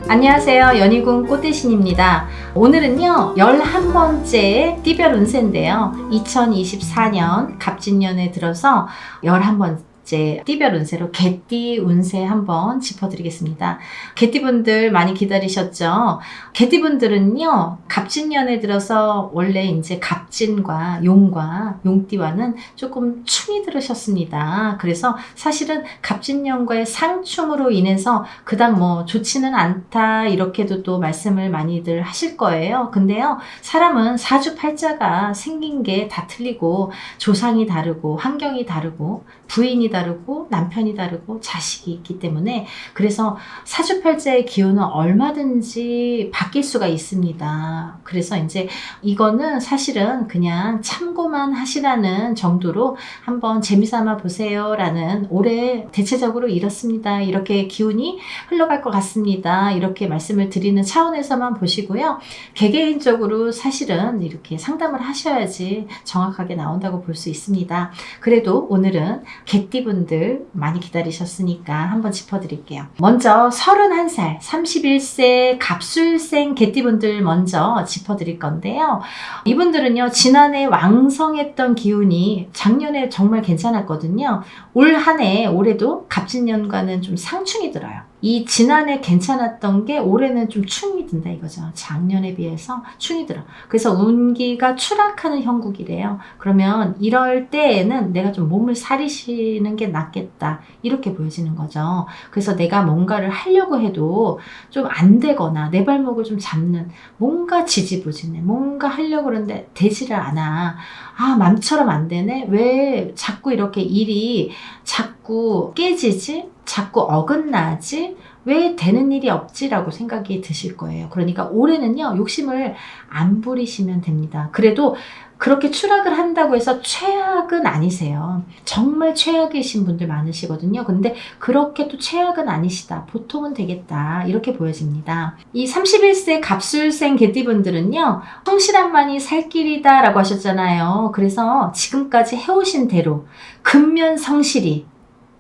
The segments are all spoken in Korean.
안녕하세요. 연희궁 꽃대신입니다. 오늘은요 11번째 띠별 운세인데요. 2024년 갑진년에 들어서 11번째 띠별 운세로 개띠 운세 한번 짚어드리겠습니다. 개띠분들 많이 기다리셨죠? 개띠분들은요 갑진년에 들어서 원래 이제 갑진과 용띠와는 조금 충이 들으셨습니다. 그래서 사실은 갑진년과의 상충으로 인해서 그닥 뭐 좋지는 않다 이렇게도 또 말씀을 많이들 하실 거예요. 근데요 사람은 사주팔자가 생긴 게 다 틀리고 조상이 다르고 환경이 다르고 부인이 다르고 남편이 다르고 자식이 있기 때문에 그래서 사주팔자의 기운은 얼마든지 바뀔 수가 있습니다. 그래서 이제 이거는 사실은 그냥 참고만 하시라는 정도로 한번 재미삼아 보세요 라는 올해 대체적으로 이렇습니다. 이렇게 기운이 흘러갈 것 같습니다. 이렇게 말씀을 드리는 차원에서만 보시고요. 개개인적으로 사실은 이렇게 상담을 하셔야지 정확하게 나온다고 볼 수 있습니다. 그래도 오늘은 개띠분들 많이 기다리셨으니까 한번 짚어드릴게요. 먼저 31살 31세 갑술생 개띠분들 먼저 짚어드릴 건데요. 이분들은요 지난해 왕성했던 기운이 작년에 정말 괜찮았거든요. 올 한 해 올해도 갑진년과는 좀 상충이 들어요. 이 지난해 괜찮았던 게 올해는 좀 충이 든다 이거죠. 작년에 비해서 충이 들어. 그래서 운기가 추락하는 형국이래요. 그러면 이럴 때에는 내가 좀 몸을 사리시는 게 낫겠다 이렇게 보여지는 거죠. 그래서 내가 뭔가를 하려고 해도 좀 안 되거나 내 발목을 좀 잡는 뭔가 지지부진해. 뭔가 하려고 그러는데 되지를 않아. 아 맘처럼 안 되네. 왜 자꾸 이렇게 일이 자꾸 깨지지? 자꾸 어긋나지? 왜 되는 일이 없지라고 생각이 드실 거예요. 그러니까 올해는요 욕심을 안 부리시면 됩니다. 그래도 그렇게 추락을 한다고 해서 최악은 아니세요. 정말 최악이신 분들 많으시거든요. 근데 그렇게 또 최악은 아니시다. 보통은 되겠다. 이렇게 보여집니다. 이 31세 갑술생 개띠분들은요. 성실함만이 살 길이다 라고 하셨잖아요. 그래서 지금까지 해오신 대로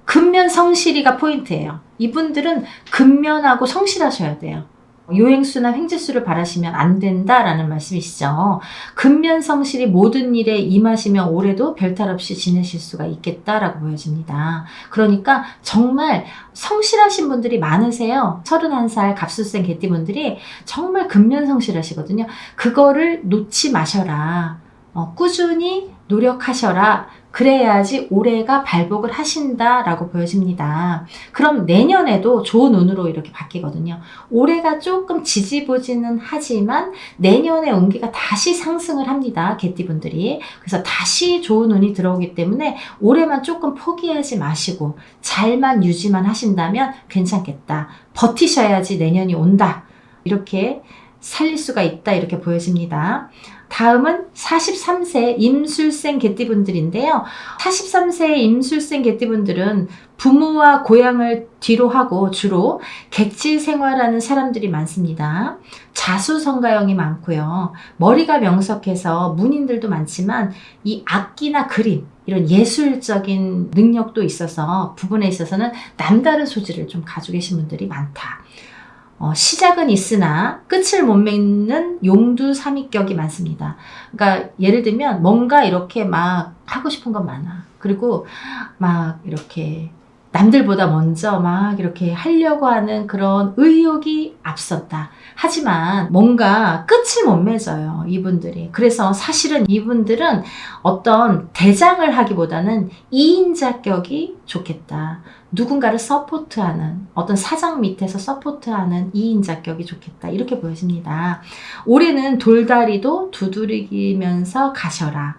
근면성실이가 포인트예요. 이분들은 근면하고 성실하셔야 돼요. 요행수나 횡재수를 바라시면 안 된다라는 말씀이시죠. 근면성실이 모든 일에 임하시면 올해도 별탈 없이 지내실 수가 있겠다라고 보여집니다. 그러니까 정말 성실하신 분들이 많으세요. 31살 갑술생 개띠분들이 정말 근면성실하시거든요. 그거를 놓지 마셔라. 꾸준히 노력하셔라. 그래야지 올해가 발복을 하신다라고 보여집니다. 그럼 내년에도 좋은 운으로 이렇게 바뀌거든요. 올해가 조금 지지부진은 하지만 내년에 운기가 다시 상승을 합니다. 개띠분들이. 그래서 다시 좋은 운이 들어오기 때문에 올해만 조금 포기하지 마시고 잘만 유지만 하신다면 괜찮겠다. 버티셔야지 내년이 온다. 이렇게 살릴 수가 있다. 이렇게 보여집니다. 다음은 43세 임술생 개띠분들인데요. 43세 임술생 개띠분들은 부모와 고향을 뒤로 하고 주로 객지 생활하는 사람들이 많습니다. 자수성가형이 많고요. 머리가 명석해서 문인들도 많지만 이 악기나 그림 이런 예술적인 능력도 있어서 부분에 있어서는 남다른 소질을 좀 가지고 계신 분들이 많다. 시작은 있으나 끝을 못 맺는 용두삼위격이 많습니다. 그러니까 예를 들면 뭔가 이렇게 막 하고 싶은 건 많아. 그리고 막 이렇게 남들보다 먼저 막 이렇게 하려고 하는 그런 의욕이 앞섰다. 하지만 뭔가 끝을 못 맺어요. 이분들이. 그래서 사실은 이분들은 어떤 대장을 하기보다는 2인자격이 좋겠다. 누군가를 서포트하는 어떤 사장 밑에서 서포트하는 2인자격이 좋겠다. 이렇게 보여집니다. 올해는 돌다리도 두드리면서 가셔라.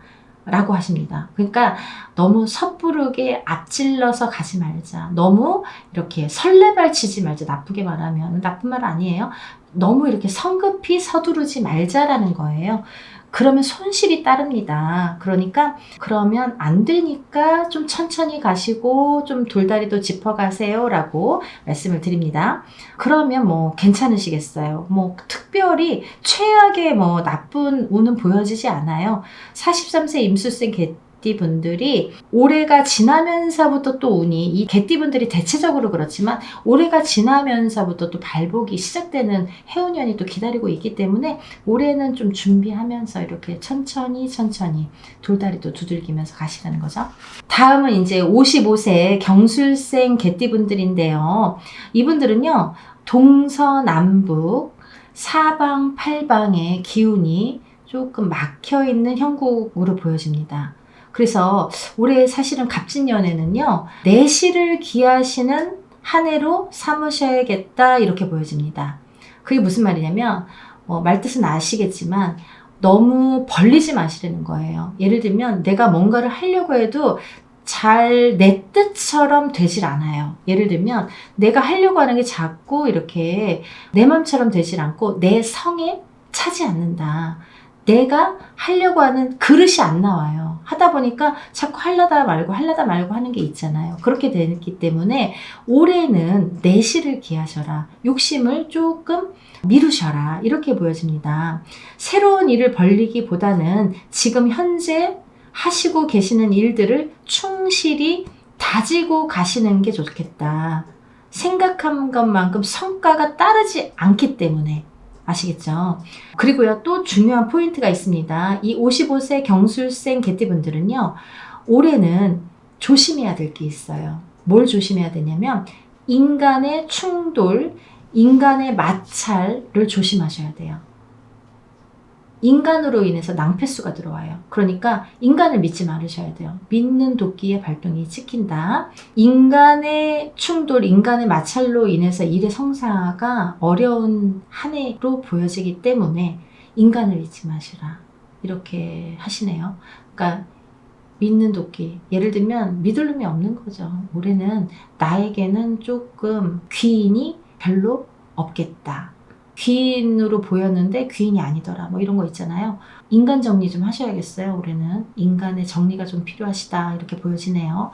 라고 하십니다. 그러니까 너무 섣부르게 앞질러서 가지 말자. 너무 이렇게 설레발치지 말자. 나쁘게 말하면. 나쁜 말 아니에요. 너무 이렇게 성급히 서두르지 말자라는 거예요. 그러면 손실이 따릅니다. 그러니까 그러면 안 되니까 좀 천천히 가시고 좀 돌다리도 짚어가세요 라고 말씀을 드립니다. 그러면 뭐 괜찮으시겠어요? 뭐 특별히 최악의 뭐 나쁜 운은 보여지지 않아요. 43세 임술생 개띠분들이 올해가 지나면서부터 또 운이, 이 개띠분들이 대체적으로 그렇지만 올해가 지나면서부터 또 발복이 시작되는 해운년이 또 기다리고 있기 때문에 올해는 좀 준비하면서 이렇게 천천히 돌다리도 두들기면서 가시라는 거죠. 다음은 이제 55세 경술생 개띠분들인데요. 이분들은요, 동서남북 사방팔방의 기운이 조금 막혀있는 형국으로 보여집니다. 그래서 올해 사실은 갑진년에는요, 내실을 기하시는 한 해로 삼으셔야겠다 이렇게 보여집니다. 그게 무슨 말이냐면 말뜻은 아시겠지만 너무 벌리지 마시라는 거예요. 예를 들면 내가 뭔가를 하려고 해도 잘 내 뜻처럼 되질 않아요. 예를 들면 내가 하려고 하는 게 자꾸 이렇게 내 맘처럼 되질 않고 내 성에 차지 않는다. 내가 하려고 하는 그릇이 안 나와요. 하다 보니까 자꾸 하려다 말고 하는 게 있잖아요. 그렇게 되기 때문에 올해는 내실을 기하셔라. 욕심을 조금 미루셔라. 이렇게 보여집니다. 새로운 일을 벌리기보다는 지금 현재 하시고 계시는 일들을 충실히 다지고 가시는 게 좋겠다. 생각한 것만큼 성과가 따르지 않기 때문에. 아시겠죠? 그리고요, 또 중요한 포인트가 있습니다. 이 55세 경술생 개띠분들은요, 올해는 조심해야 될 게 있어요. 뭘 조심해야 되냐면, 인간의 충돌, 인간의 마찰을 조심하셔야 돼요. 인간으로 인해서 낭패수가 들어와요. 그러니까 인간을 믿지 말으셔야 돼요. 믿는 도끼의 발동이 찍힌다. 인간의 충돌, 인간의 마찰로 인해서 일의 성사가 어려운 한 해로 보여지기 때문에 인간을 잊지 마시라. 이렇게 하시네요. 그러니까 믿는 도끼. 예를 들면 믿을 놈이 없는 거죠. 올해는 나에게는 조금 귀인이 별로 없겠다. 귀인으로 보였는데 귀인이 아니더라. 뭐 이런 거 있잖아요. 인간 정리 좀 하셔야겠어요. 올해는 인간의 정리가 좀 필요하시다. 이렇게 보여지네요.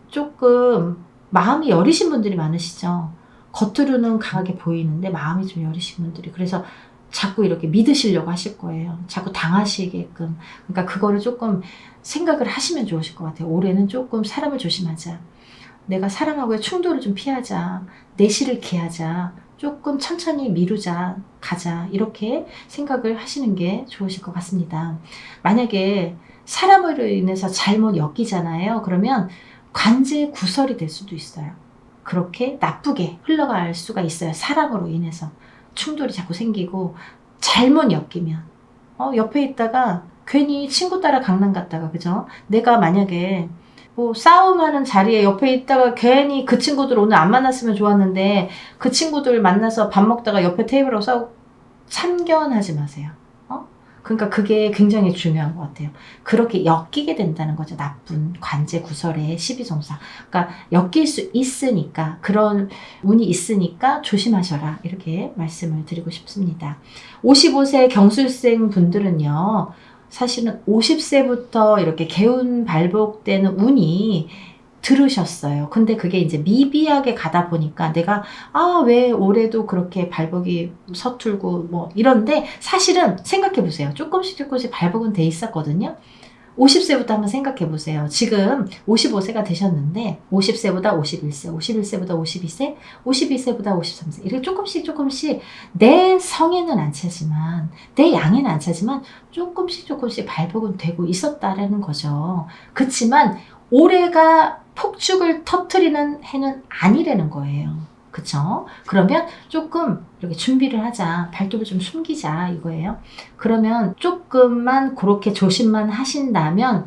조금 마음이 여리신 분들이 많으시죠. 겉으로는 강하게 보이는데 마음이 좀 여리신 분들이. 그래서 자꾸 이렇게 믿으시려고 하실 거예요. 자꾸 당하시게끔. 그러니까 그거를 조금 생각을 하시면 좋으실 것 같아요. 올해는 조금 사람을 조심하자. 내가 사람하고의 충돌을 좀 피하자. 내실을 기하자. 조금 천천히 미루자, 가자, 이렇게 생각을 하시는 게 좋으실 것 같습니다. 만약에 사람으로 인해서 잘못 엮이잖아요. 그러면 관제 구설이 될 수도 있어요. 그렇게 나쁘게 흘러갈 수가 있어요. 사람으로 인해서 충돌이 자꾸 생기고 잘못 엮이면 옆에 있다가 괜히 친구 따라 강남 갔다가, 그죠? 내가 만약에 뭐 싸움하는 자리에 옆에 있다가 괜히 그 친구들 오늘 안 만났으면 좋았는데 그 친구들 만나서 밥 먹다가 옆에 테이블하고 싸우고, 참견하지 마세요. 그러니까 그게 굉장히 중요한 것 같아요. 그렇게 엮이게 된다는 거죠. 나쁜 관제 구설의 시비송사. 그러니까 엮일 수 있으니까, 그런 운이 있으니까 조심하셔라. 이렇게 말씀을 드리고 싶습니다. 55세 경술생 분들은요, 사실은 50세부터 이렇게 개운 발복되는 운이 들으셨어요. 근데 그게 이제 미비하게 가다 보니까 내가 왜 올해도 그렇게 발복이 서툴고 뭐 이런데, 사실은 생각해 보세요. 조금씩 발복은 돼 있었거든요. 50세부터 한번 생각해 보세요. 지금 55세가 되셨는데 50세보다 51세, 51세보다 52세, 52세보다 53세, 이렇게 조금씩 내 성에는 안 차지만, 내 양에는 안 차지만 조금씩 발복은 되고 있었다라는 거죠. 그렇지만 올해가 폭죽을 터트리는 해는 아니라는 거예요. 그쵸? 그러면 조금 이렇게 준비를 하자. 발톱을 좀 숨기자 이거예요. 그러면 조금만 그렇게 조심만 하신다면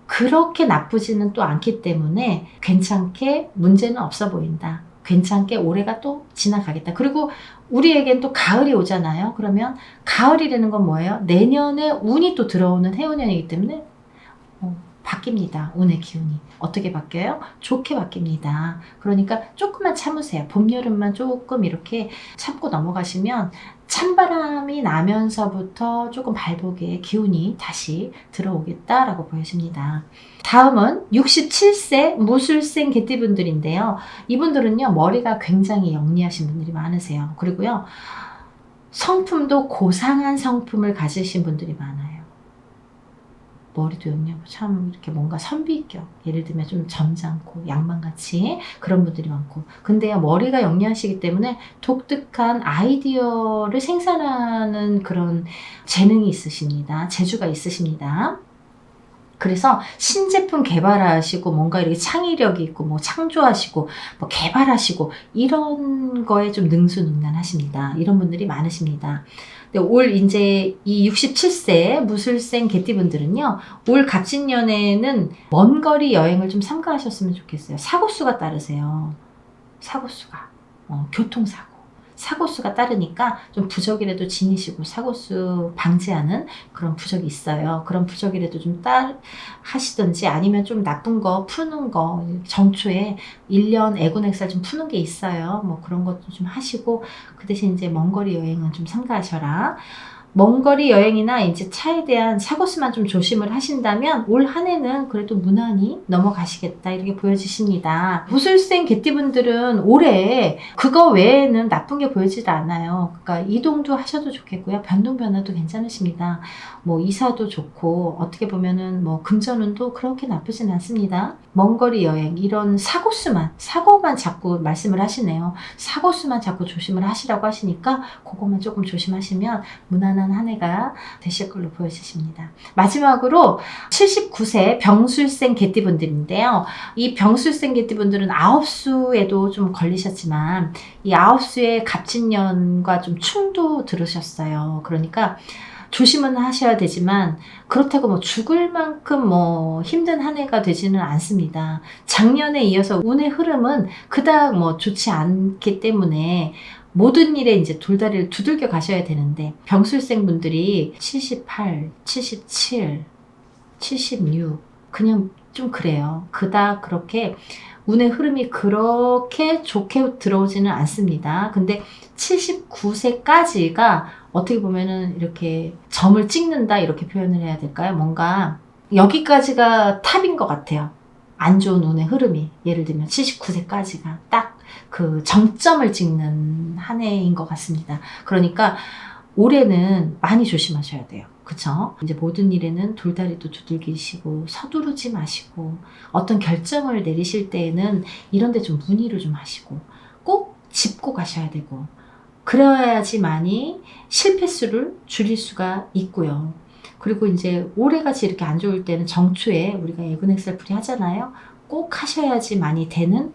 그렇게 나쁘지는 또 않기 때문에 괜찮게 문제는 없어 보인다. 괜찮게 올해가 또 지나가겠다. 그리고 우리에겐 또 가을이 오잖아요. 그러면 가을이라는 건 뭐예요? 내년에 운이 또 들어오는 해운년이기 때문에 바뀝니다. 운의 기운이. 어떻게 바뀌어요? 좋게 바뀝니다. 그러니까 조금만 참으세요. 봄, 여름만 조금 이렇게 참고 넘어가시면 찬바람이 나면서부터 조금 발복의 기운이 다시 들어오겠다라고 보여집니다. 다음은 67세 무술생 개띠분들인데요. 이분들은요, 머리가 굉장히 영리하신 분들이 많으세요. 그리고요, 성품도 고상한 성품을 가지신 분들이 많아요. 머리도 영리하고 참 이렇게 뭔가 선비격, 예를 들면 좀 점잖고 양반같이 그런 분들이 많고, 근데요 머리가 영리하시기 때문에 독특한 아이디어를 생산하는 그런 재능이 있으십니다. 재주가 있으십니다. 그래서 신제품 개발하시고 뭔가 이렇게 창의력이 있고 뭐 창조하시고 뭐 개발하시고 이런 거에 좀 능수능란하십니다. 이런 분들이 많으십니다. 근데 올 이제 이 67세 무술생 개띠분들은요, 올 갑진년에는 먼 거리 여행을 좀 삼가하셨으면 좋겠어요. 사고수가 따르세요. 사고수가. 교통사고. 사고수가 따르니까 좀 부적이라도 지니시고 사고수 방지하는 그런 부적이 있어요. 그런 부적이라도 좀 하시든지, 아니면 좀 나쁜 거 푸는 거, 정초에 1년 애군액살 좀 푸는 게 있어요. 뭐 그런 것도 좀 하시고, 그 대신 이제 먼 거리 여행은 좀 삼가하셔라. 먼 거리 여행이나 이제 차에 대한 사고수만 좀 조심을 하신다면 올 한 해는 그래도 무난히 넘어가시겠다, 이렇게 보여지십니다. 무술생 개띠분들은 올해 그거 외에는 나쁜 게 보여지지 않아요. 그러니까 이동도 하셔도 좋겠고요. 변동 변화도 괜찮으십니다. 뭐 이사도 좋고, 어떻게 보면은 뭐 금전운도 그렇게 나쁘진 않습니다. 먼 거리 여행, 이런 사고만 자꾸 말씀을 하시네요. 사고수만 자꾸 조심을 하시라고 하시니까 그것만 조금 조심하시면 무난한 한 해가 되실 걸로 보여지십니다. 마지막으로 79세 병술생 개띠분들인데요. 이 병술생 개띠분들은 아홉수에도 좀 걸리셨지만 이 아홉수의 갑진년과 좀 충도 들으셨어요. 그러니까 조심은 하셔야 되지만 그렇다고 뭐 죽을 만큼 뭐 힘든 한 해가 되지는 않습니다. 작년에 이어서 운의 흐름은 그닥 뭐 좋지 않기 때문에 모든 일에 이제 돌다리를 두들겨 가셔야 되는데, 병술생 분들이 78, 77, 76 그냥 좀 그래요. 그닥 그렇게 운의 흐름이 그렇게 좋게 들어오지는 않습니다. 근데 79세까지가 어떻게 보면은 이렇게 점을 찍는다, 이렇게 표현을 해야 될까요? 뭔가 여기까지가 탑인 것 같아요. 안 좋은 운의 흐름이. 예를 들면 79세까지가 딱 그 정점을 찍는 한 해인 것 같습니다. 그러니까 올해는 많이 조심하셔야 돼요. 그쵸? 이제 모든 일에는 돌다리도 두들기시고 서두르지 마시고, 어떤 결정을 내리실 때에는 이런데 좀 문의를 좀 하시고 꼭 짚고 가셔야 되고, 그래야지만이 실패수를 줄일 수가 있고요. 그리고 이제 올해같이 이렇게 안 좋을 때는 정초에 우리가 애군액살풀이 하잖아요. 꼭 하셔야지만이 되는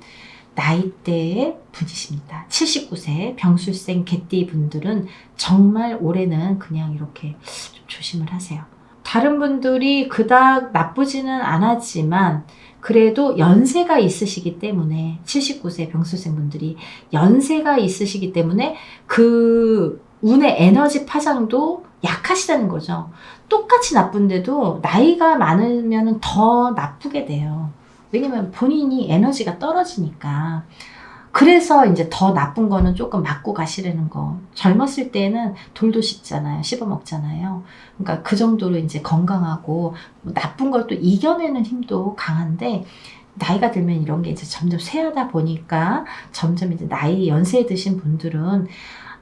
나이대의 분이십니다. 79세 병술생 개띠 분들은 정말 올해는 그냥 이렇게 좀 조심을 하세요. 다른 분들이 그닥 나쁘지는 않았지만 그래도 연세가 있으시기 때문에, 79세 병술생 분들이 연세가 있으시기 때문에 그 운의 에너지 파장도 약하시다는 거죠. 똑같이 나쁜데도 나이가 많으면 더 나쁘게 돼요. 왜냐면 본인이 에너지가 떨어지니까. 그래서 이제 더 나쁜 거는 조금 맞고 가시라는 거. 젊었을 때는 돌도 씹어 먹잖아요. 그러니까 그 정도로 이제 건강하고 뭐 나쁜 걸 또 이겨내는 힘도 강한데, 나이가 들면 이런 게 이제 점점 쇠하다 보니까 점점 이제 연세에 드신 분들은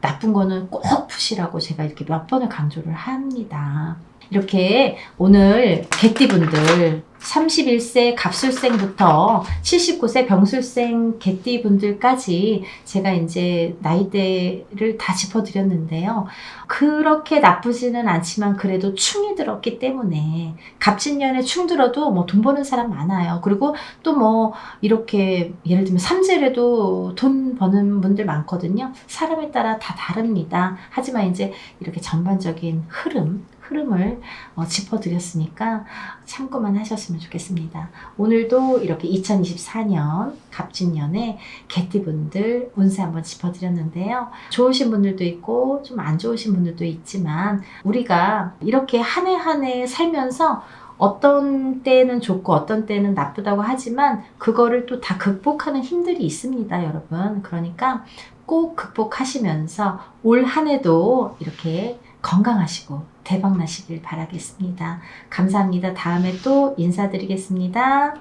나쁜 거는 꼭 푸시라고 제가 이렇게 몇 번을 강조를 합니다. 이렇게 오늘 개띠분들 31세 갑술생부터 79세 병술생 개띠분들까지 제가 이제 나이대를 다 짚어드렸는데요. 그렇게 나쁘지는 않지만 그래도 충이 들었기 때문에, 갑진년에 충 들어도 뭐 돈 버는 사람 많아요. 그리고 또 뭐 이렇게 예를 들면 삼재래도 돈 버는 분들 많거든요. 사람에 따라 다 다릅니다. 하지만 이제 이렇게 전반적인 흐름을 짚어드렸으니까 참고만 하셨으면 좋겠습니다. 오늘도 이렇게 2024년 갑진년에 개띠분들 운세 한번 짚어드렸는데요. 좋으신 분들도 있고 좀 안 좋으신 분들도 있지만, 우리가 이렇게 한 해 한 해 살면서 어떤 때는 좋고 어떤 때는 나쁘다고 하지만 그거를 또 다 극복하는 힘들이 있습니다, 여러분. 그러니까 꼭 극복하시면서 올 한 해도 이렇게 건강하시고 대박 나시길 바라겠습니다. 감사합니다. 다음에 또 인사드리겠습니다.